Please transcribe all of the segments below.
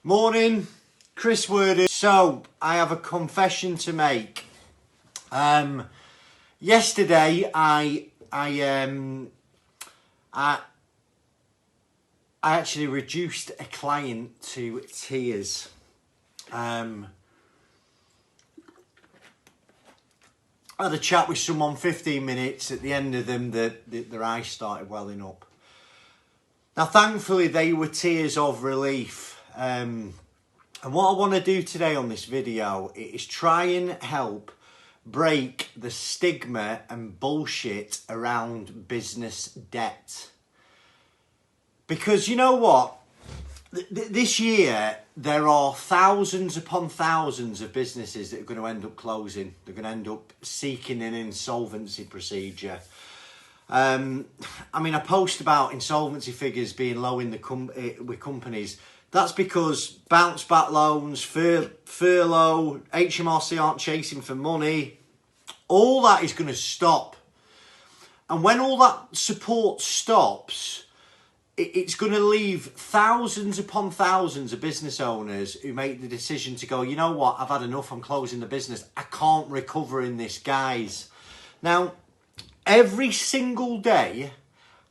Morning, Chris Worden. So, I have a confession to make. Yesterday, I actually reduced a client to tears. I had a chat with someone 15 minutes. At the end of them, their eyes started welling up. Now, thankfully, they were tears of relief. And what I want to do today on this video is try and help break the stigma and bullshit around business debt. Because you know what? This year, there are thousands upon thousands of businesses that are going to end up closing. They're going to end up seeking an insolvency procedure. I mean, I post about insolvency figures being low in with companies. That's because bounce back loans, furlough, HMRC aren't chasing for money. All that is going to stop. And when all that support stops, it's going to leave thousands upon thousands of business owners who make the decision to go, you know what, I've had enough, I'm closing the business. I can't recover in this, guys. Now, every single day,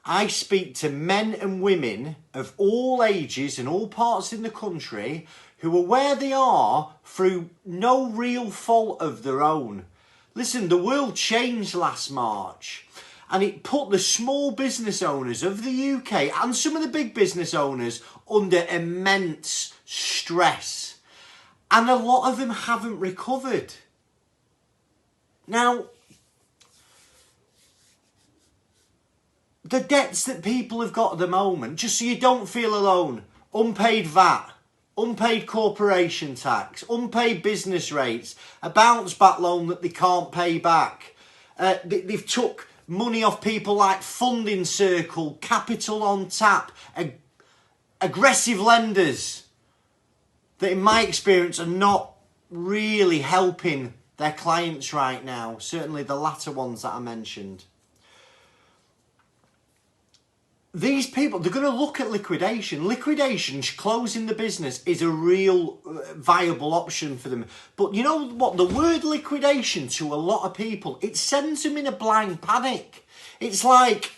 I speak to men and women of all ages and all parts in the country who are where they are through no real fault of their own. Listen, the world changed last March and it put the small business owners of the UK and some of the big business owners under immense stress. And a lot of them haven't recovered. Now, the debts that people have got at the moment, just so you don't feel alone: unpaid VAT, unpaid corporation tax, unpaid business rates, a bounce back loan that they can't pay back. They've took money off people like Funding Circle, Capital on Tap, aggressive lenders that in my experience are not really helping their clients right now. Certainly the latter ones that I mentioned. These people, they're going to look at liquidation. Liquidation, closing the business, is a real viable option for them. But you know what? The word liquidation to a lot of people, it sends them in a blind panic. It's like,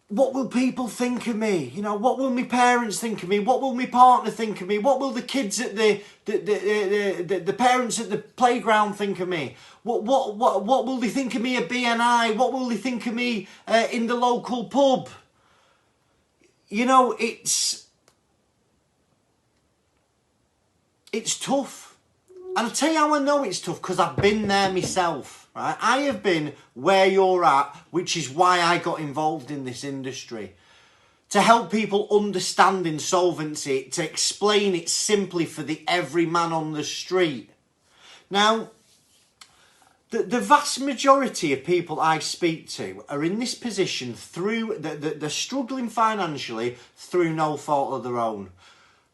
what will people think of me? You know, what will my parents think of me? What will my partner think of me? What will the kids at the parents at the playground think of me? What will they think of me at BNI? What will they think of me in the local pub? You know, it's tough. And I'll tell you how I know it's tough, because I've been there myself. Right? I have been where you're at, which is why I got involved in this industry. To help people understand insolvency, to explain it simply for the every man on the street. Now, the vast majority of people I speak to are in this position through, they're struggling financially through no fault of their own.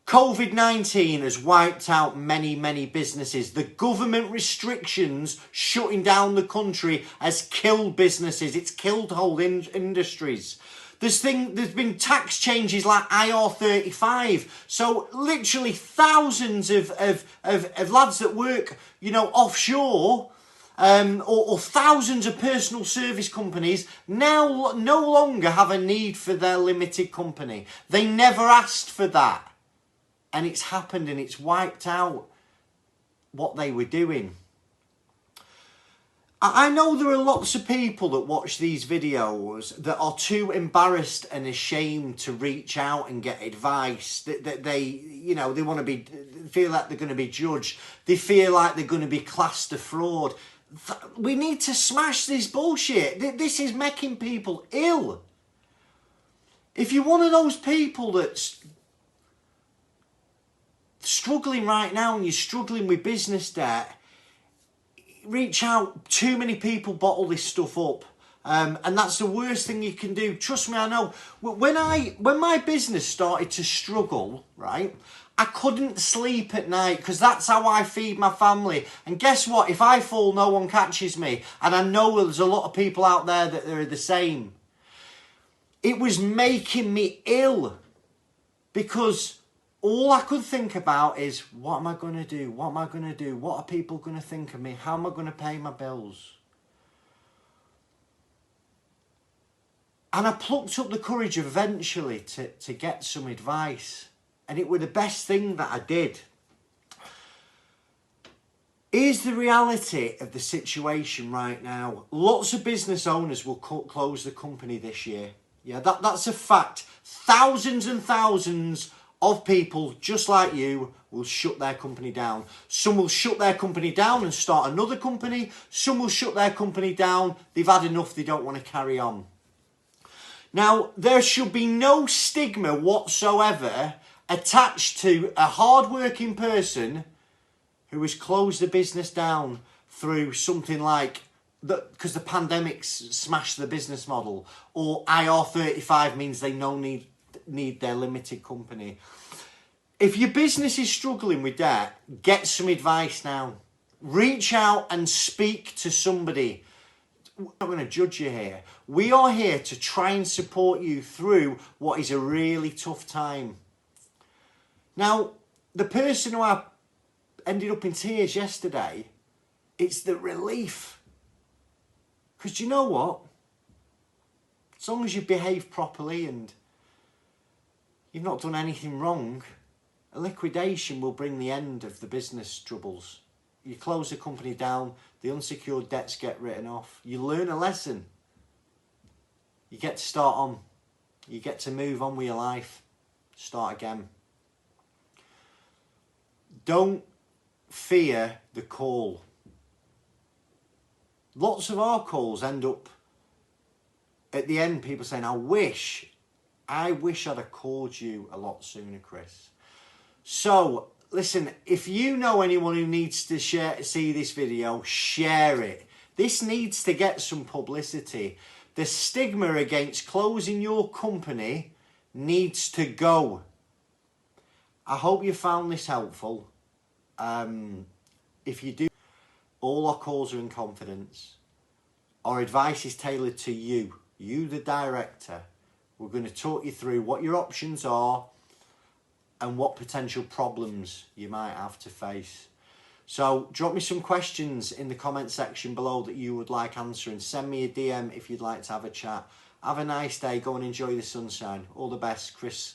COVID-19 has wiped out many, many businesses. The government restrictions shutting down the country has killed businesses. It's killed whole industries. There's been tax changes like IR35. So literally thousands of lads that work, you know, offshore, or thousands of personal service companies now no longer have a need for their limited company. They never asked for that. And it's happened, and it's wiped out what they were doing. I know there are lots of people that watch these videos that are too embarrassed and ashamed to reach out and get advice. That they, you know, they want to feel like they're going to be judged. They feel like they're going to be classed as fraud. We need to smash this bullshit. This is making people ill. If you're one of those people that's struggling right now and you're struggling with business debt, reach out. Too many people bottle this stuff up, and that's the worst thing you can do. Trust me, I know. When my business started to struggle, right, I couldn't sleep at night, because that's how I feed my family. And guess what? If I fall, no one catches me. And I know there's a lot of people out there that are the same. It was making me ill, because all I could think about is, what am I going to do? What am I going to do? What are people going to think of me? How am I going to pay my bills? And I plucked up the courage eventually to get some advice. And it was the best thing that I did. Here's the reality of the situation right now. Lots of business owners will close the company this year. Yeah, that's a fact. Thousands and thousands of people just like you will shut their company down. Some will shut their company down and start another company. Some will shut their company down. They've had enough. They don't want to carry on. Now, there should be no stigma whatsoever attached to a hard-working person who has closed the business down through something like, because the pandemic smashed the business model, or IR35 means they no need their limited company. If your business is struggling with debt, get some advice now. Reach out and speak to somebody. We're not going to judge you here. We are here to try and support you through what is a really tough time. Now, the person who I ended up in tears yesterday, it's the relief. Because you know what? As long as you behave properly and you've not done anything wrong, a liquidation will bring the end of the business troubles. You close the company down, the unsecured debts get written off. You learn a lesson. You get to start on. You get to move on with your life. Start again. Don't fear the call. Lots of our calls end up at the end, people saying, I wish I'd have called you a lot sooner, Chris. So, listen, if you know anyone who needs to see this video, share it. This needs to get some publicity. The stigma against closing your company needs to go. I hope you found this helpful. If you do, all our calls are in confidence. Our advice is tailored to you, the director. We're going to talk you through what your options are and what potential problems you might have to face. So drop me some questions in the comment section below that you would like answering. Send me a DM if you'd like to have a chat. Have a nice day. Go and enjoy the sunshine. All the best, Chris.